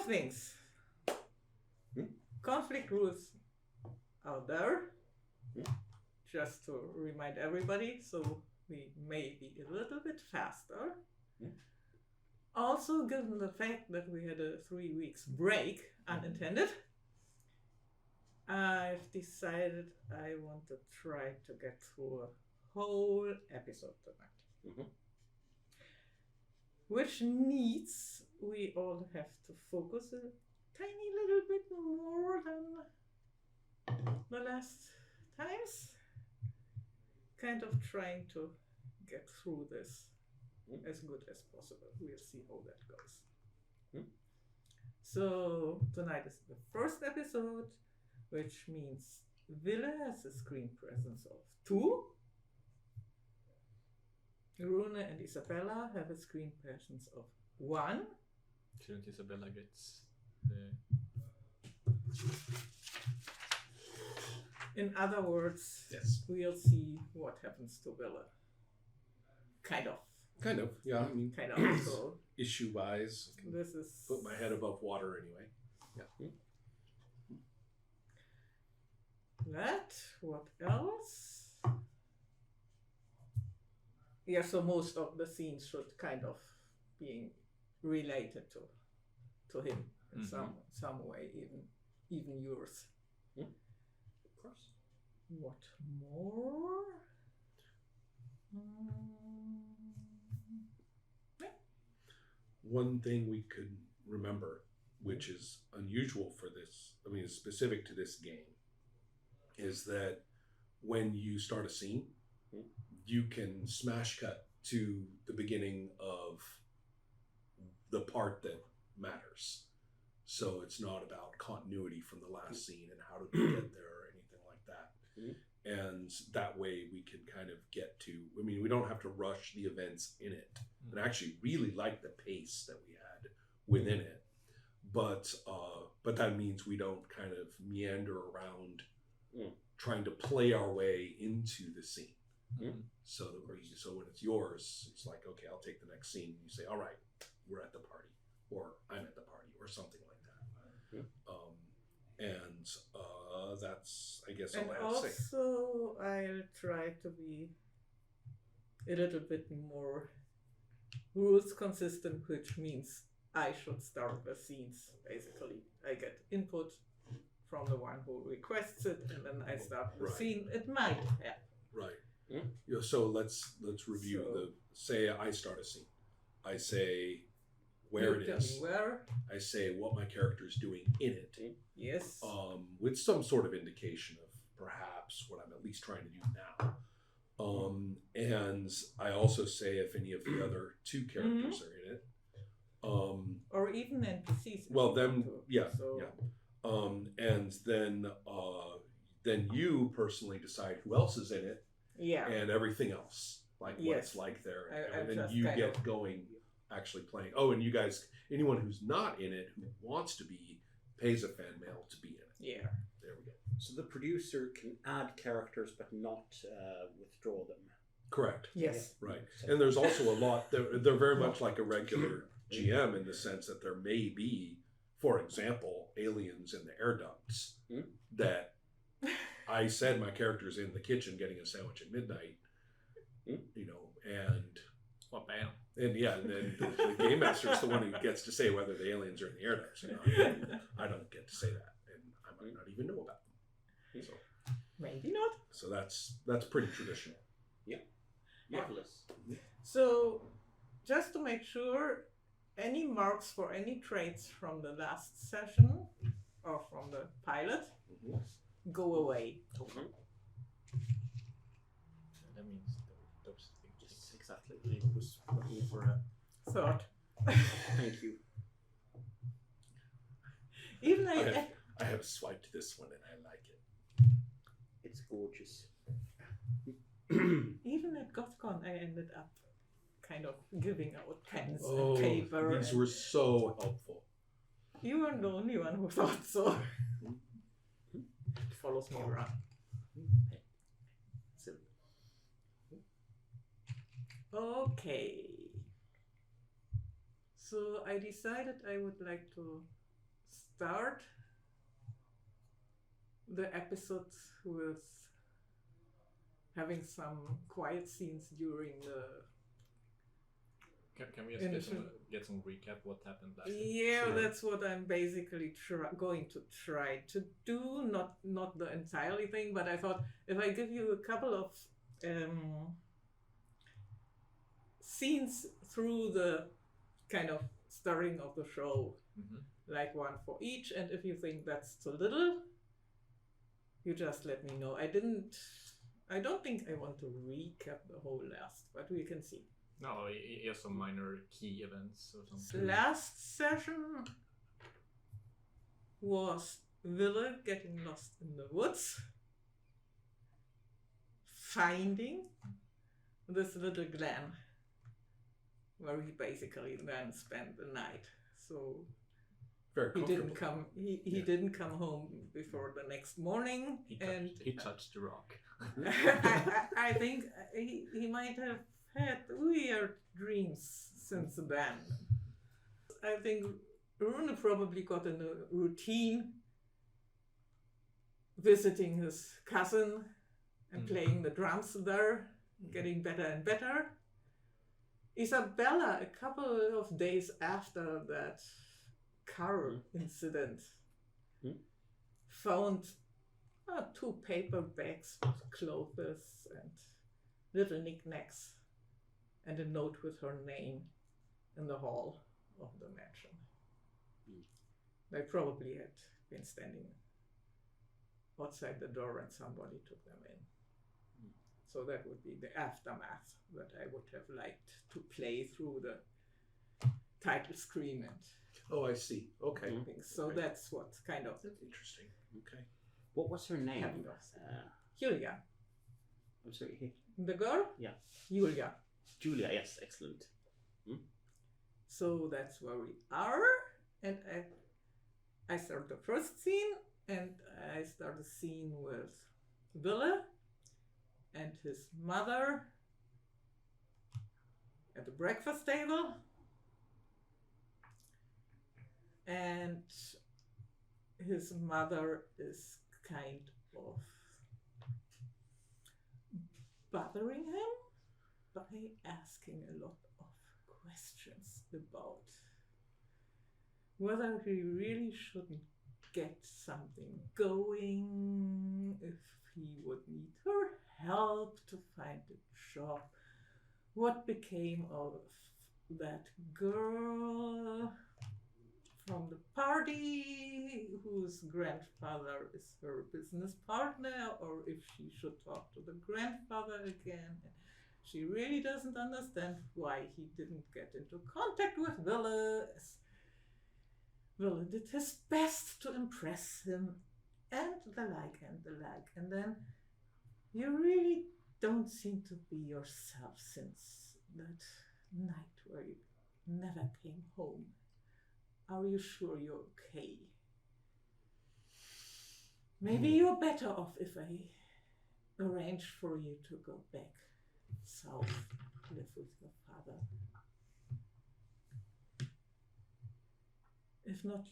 of things. Conflict rules out there. Just to remind everybody, so we may be a little bit faster. Also, given the fact that we had a 3 weeks break, unintended, I've decided I want to try to get through a whole episode tonight. Which means we all have to focus a tiny little bit more than the last times. Kind of trying to get through this as good as possible. We'll see how that goes. So tonight is the first episode, which means Wille has a screen presence of 2. Rune and Isabella have a screen presence of 1. Shouldn't Isabella gets the... In other words, Yes. we'll see what happens to Wille. Kind of. Kind of, yeah. I mean, Kind of. So issue-wise, I can this is put my head above water anyway. Yeah. that. What else? Yeah, so most of the scenes should kind of be related to him in some way, even yours. Of course. What more? One thing we could remember, which is unusual for this, I mean, it's specific to this game, is that when you start a scene, you can smash cut to the beginning of the part that matters. So it's not about continuity from the last scene and how did we get there or anything like that. And that way we can kind of get to, I mean, we don't have to rush the events in it. And I actually really like the pace that we had within it. But that means we don't kind of meander around trying to play our way into the scene. So when it's yours, it's like, okay, I'll take the next scene. And you say, all right, we're at the party, or I'm at the party, or something like that. That's, I guess, all And I have to say. also, I'll try to be a little bit more rules consistent, which means I should start the scenes, basically. I get input from the one who requests it, and then I start the scene. It might happen. Right. Yeah, so let's review say I start a scene. I say where You it tell is. me where. I say what my character is doing in it. Yes. With some sort of indication of perhaps what I'm at least trying to do now. And I also say if any of the other 2 characters are in it. Or even NPCs. Well, then, yeah. And then you personally decide who else is in it. Yeah. And everything else, like what it's like there. And then you get going actually playing. Oh, and you guys, anyone who's not in it, who wants to be, pays a fan mail to be in it. Yeah. There we go. So the producer can add characters but not withdraw them. Correct. Yes. Right. And there's also a lot, they're very much like a regular GM in the sense that there may be, for example, aliens in the air ducts that I said my character's in the kitchen getting a sandwich at midnight, you know, and... Well, bam. And yeah, and then the game master is the one who gets to say whether the aliens are in the air ducts or not. I don't get to say that, and I might not even know about them. So Maybe not. So that's pretty traditional. Yeah. Marvelous. So, just to make sure, any marks for any traits from the last session or from the pilot go away. Okay. That means those things. Yes, exactly. I was looking for a Thought. thank you. Even I have swiped this one and I like it. It's gorgeous. even at GothCon, I ended up kind of giving out pens Oh, and paper. these and were so helpful. you weren't the only one who thought so. It follows me around. So. Okay. So I decided I would like to start the episode with having some quiet scenes during the. Can we just get some recap what happened last time? Yeah, Sure. that's what I'm basically going to try to do. Not the entirely thing, but I thought if I give you a couple of scenes through the kind of starting of the show, like one for each, and if you think that's too little, you just let me know. I don't think I want to recap the whole last, but we can see. No, just some minor key events or something. Last session was Wille getting lost in the woods, finding this little glen where he basically then spent the night. So Very he didn't comfortable. come. He didn't come home before the next morning, He touched the rock. I think he might have had weird dreams since then. I think Rune probably got in a routine visiting his cousin and playing the drums there, getting better and better. Isabella, a couple of days after that car incident, found 2 paper bags with clothes and little knickknacks and a note with her name in the hall of the mansion. They probably had been standing outside the door and somebody took them in. So that would be the aftermath that I would have liked to play through the title screen and Oh, I see. Okay. things. So Okay. that's what kind of That's interesting. Okay. What was her name? happened. Julia. I'm sorry. The girl? Yeah. Julia. Julia. Yes, excellent. So that's where we are. And I start the first scene, and I start a scene with Wille and his mother at the breakfast table. And his mother is kind of bothering him by asking a lot of questions about whether he really shouldn't get something going, if he would need her help to find a job, what became of that girl from the party whose grandfather is her business partner, or if she should talk to the grandfather again. She really doesn't understand why he didn't get into contact with Wille. Wille did his best to impress him, and the like, and the like. And then you really don't seem to be yourself since that night where you never came home. Are you sure you're okay? Maybe you're better off if I arrange for you to go back south, live with your father. If not,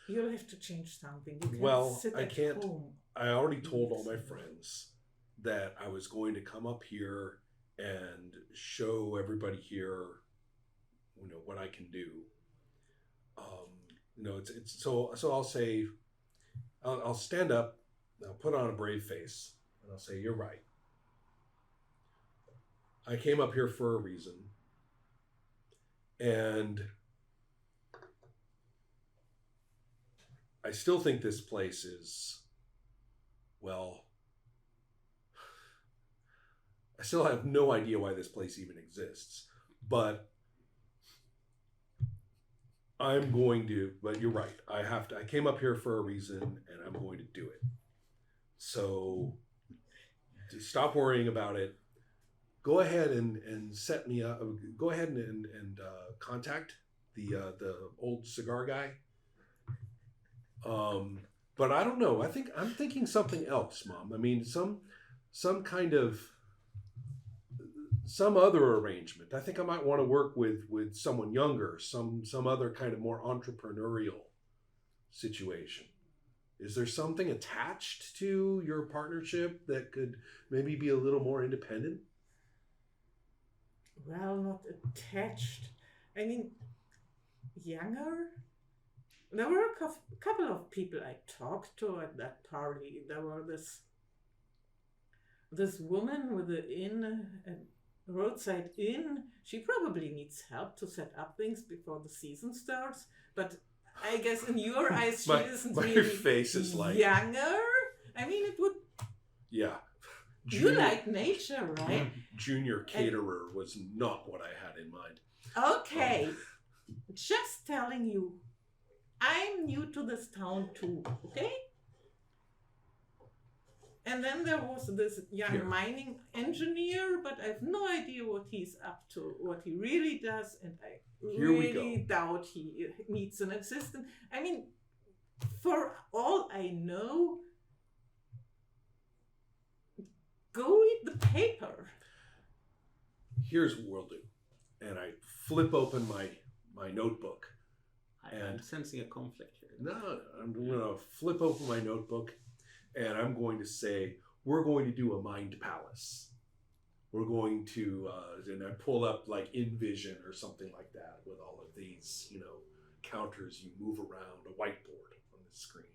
you'll have to change something. You can't sit I at can't. home. I already told all my friends that I was going to come up here and show everybody here, what I can do. It's so I'll say, I'll stand up, I'll put on a brave face, and I'll say, you're right. I came up here for a reason, and I still think this place is, well, I still have no idea why this place even exists, but but you're right. I came up here for a reason, and I'm going to do it. So stop worrying about it. Go ahead and set me up. Go ahead and contact the old cigar guy. But I don't know. I'm thinking something else, Mom. I mean, some kind of some other arrangement. I think I might want to work with someone younger, some other kind of more entrepreneurial situation? Is there something attached to your partnership that could maybe be a little more independent? Well, not attached. I mean, younger. There were a couple of people I talked to at that party. There were this woman with the inn, a roadside inn. She probably needs help to set up things before the season starts. But I guess in your eyes, she isn't my really face is like younger. I mean, it would. Yeah. You like nature, right? Junior caterer was not what I had in mind. Okay, just telling you, I'm new to this town too, okay? And then there was this young mining engineer, but I have no idea what he's up to, what he really does, and I really doubt he needs an assistant. I mean, for all I know, go read the paper. Here's what we'll do. And I flip open my notebook. I'm sensing a conflict here. No, I'm going to flip open my notebook and I'm going to say, we're going to do a mind palace. We're going to, and I pull up like InVision or something like that with all of these, counters you move around, a whiteboard on the screen.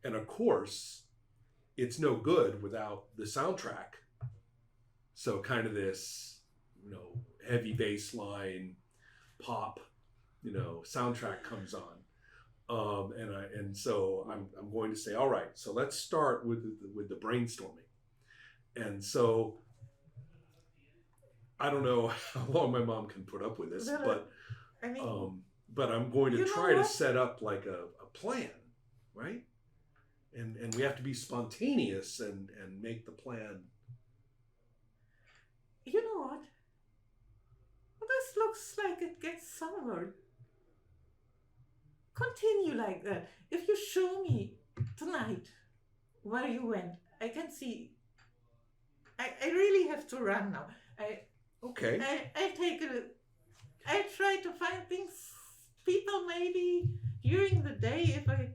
And of course, it's no good without the soundtrack. So kind of this, heavy bass line, pop, soundtrack comes on. And so I'm going to say, all right, so let's start with the brainstorming. And so I don't know how long my mom can put up with this, but I'm going to try to set up like a plan, right? And we have to be spontaneous and make the plan. You know what? This looks like it gets somewhere. Continue like that. If you show me tonight where you went, I can see. I really have to run now. Okay. I try to find things, people maybe during the day if I.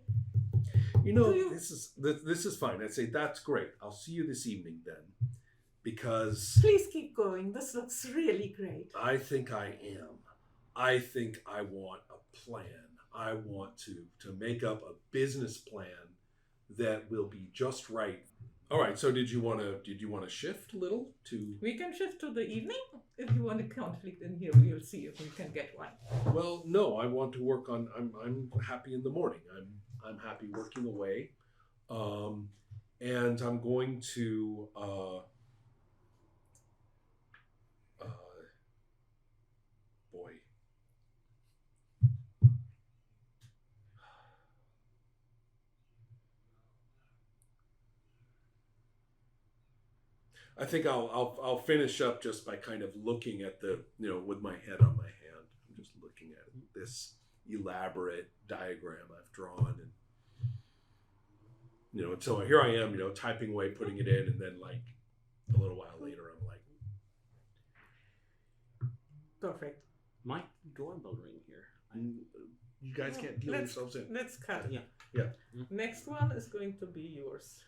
This is fine. I'd say that's great. I'll see you this evening then, because please keep going. This looks really great. I think I am. I think I want a plan. I want to make up a business plan that will be just right. All right. So did you want to shift a little to? We can shift to the evening if you want a conflict in here. We'll see if we can get one. Well, no. I want to work on. I'm happy in the morning. I'm happy working away, and I'm going to. Boy. I think I'll finish up just by kind of looking at the, with my head on my hand. I'm just looking at this elaborate diagram I've drawn, and so here I am, typing away, putting it in, and then like a little while later, I'm like, perfect. Might doorbell ring here. You guys can't deal yourselves in. Let's cut. Yeah. Next one is going to be yours.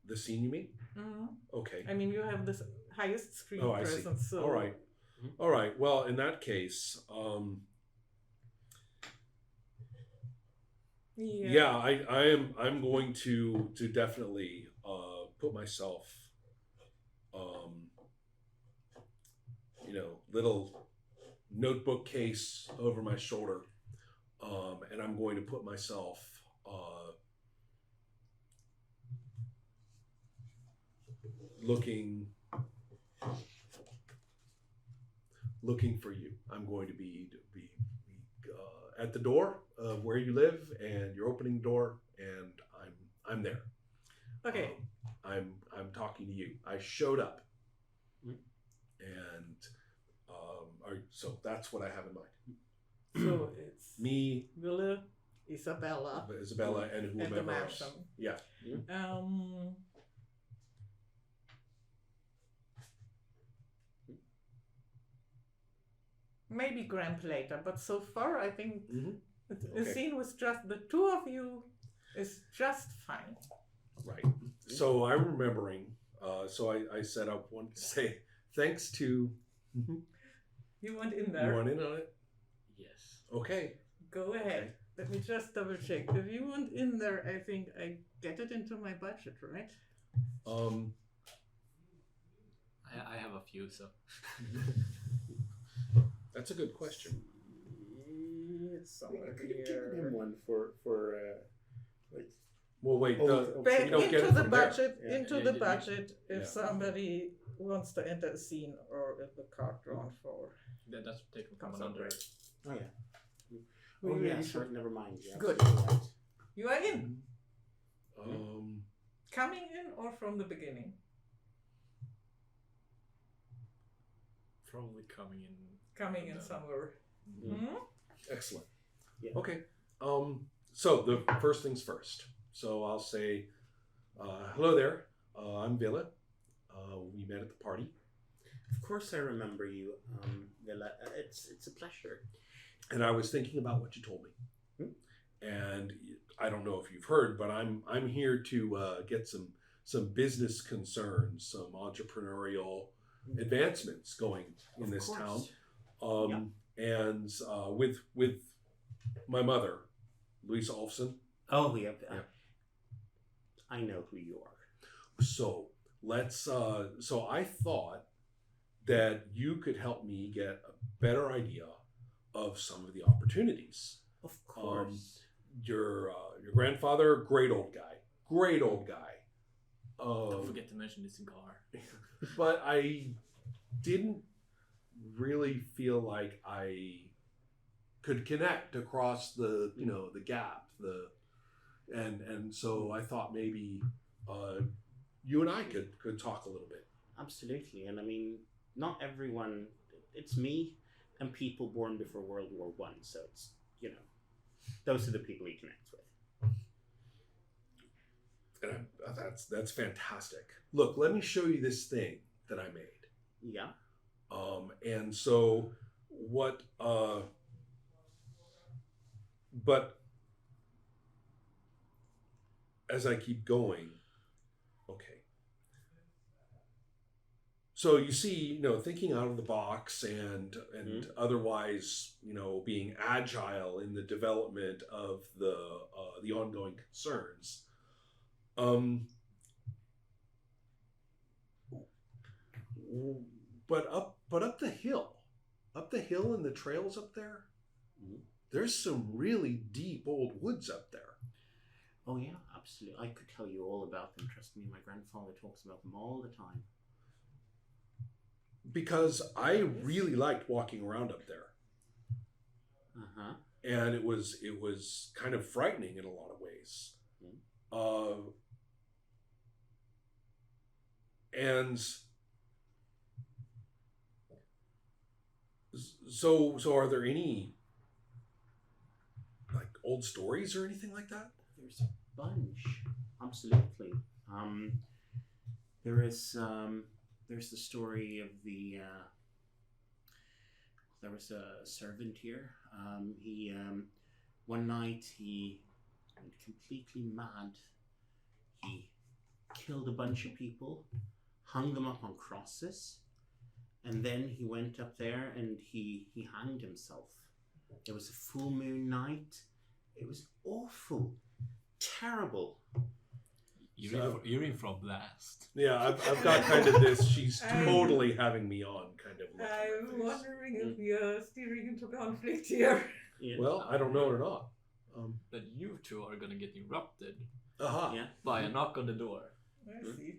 The scene you mean? Mm-hmm. Okay. I mean, you have the highest screen presence. So. All right. All right. Well, in that case, I'm going to definitely put myself, little notebook case over my shoulder, and I'm going to put myself. Looking for you. I'm going to be at the door of where you live, and you're opening the door, and I'm there. Okay. I'm talking to you. I showed up, and so that's what I have in mind. So it's me, Wille, Isabella, and whomever else. Yeah. Maybe Graham later, but so far I think A scene with just the two of you is just fine. Right. So I'm remembering. So I set up one to say thanks to. You want in there? You want in on it? Yes. Okay. Go ahead. Let me just double check. If you want in there, I think I get it into my budget, right? I have a few, so. That's a good question. It's somewhere Could you give here. him one for like Well, wait. Back you don't get into it the from there. budget. Yeah. Into Yeah, the you- budget. If Yeah. somebody wants to enter a scene or if the card drawn for. That's taken Comes from up, under. right? oh yeah. Oh, Oh yeah, yeah, you sorry, never mind. Yeah, Good. right. You are in. Coming in or from the beginning? Probably coming in. Coming in No. somewhere. Mm. Hmm? Excellent. Yeah. Okay. So the first things first. So I'll say, hello there. I'm Wille. We met at the party, Of course, I remember you, Wille. It's a pleasure. and I was thinking about what you told me. And I don't know if you've heard, but I'm here to get some business concerns, some entrepreneurial advancements going in Of this course. town. And with my mother, Louisa Olfson. Oh yeah. Yeah. I know who you are. So let's. So I thought that you could help me get a better idea of some of the opportunities. Of course. Your grandfather, great old guy. Don't forget to mention this in car. But I didn't really feel like I could connect across the the gap, and so I thought maybe you and I could talk a little bit. Absolutely, and I mean, not everyone. It's me and people born before World War I. So it's those are the people he connects with. And that's fantastic. Look, let me show you this thing that I made. Yeah. And so what? But as I keep going, okay. So you see, thinking out of the box and otherwise, being agile in the development of the ongoing concerns. But up the hill and the trails up there, there's some really deep old woods up there. Oh yeah, absolutely. I could tell you all about them. Trust me, my grandfather talks about them all the time. Because I really liked walking around up there. Uh-huh. And it was kind of frightening in a lot of ways. And so are there any like old stories or anything like that? There's a bunch. Absolutely. There's the story of the there was a servant here. He one night he went completely mad. He killed a bunch of people, hung them up on crosses, and then he went up there and he hanged himself. It was a full moon night. It was awful, terrible. You're in for a blast. Yeah, I've got kind of this. She's totally having me on kind of. look on I'm my face. wondering if we are steering into conflict here. Yeah. Well, I don't know or not. That you two are gonna get erupted Aha. Yeah. by a knock on the door. I see.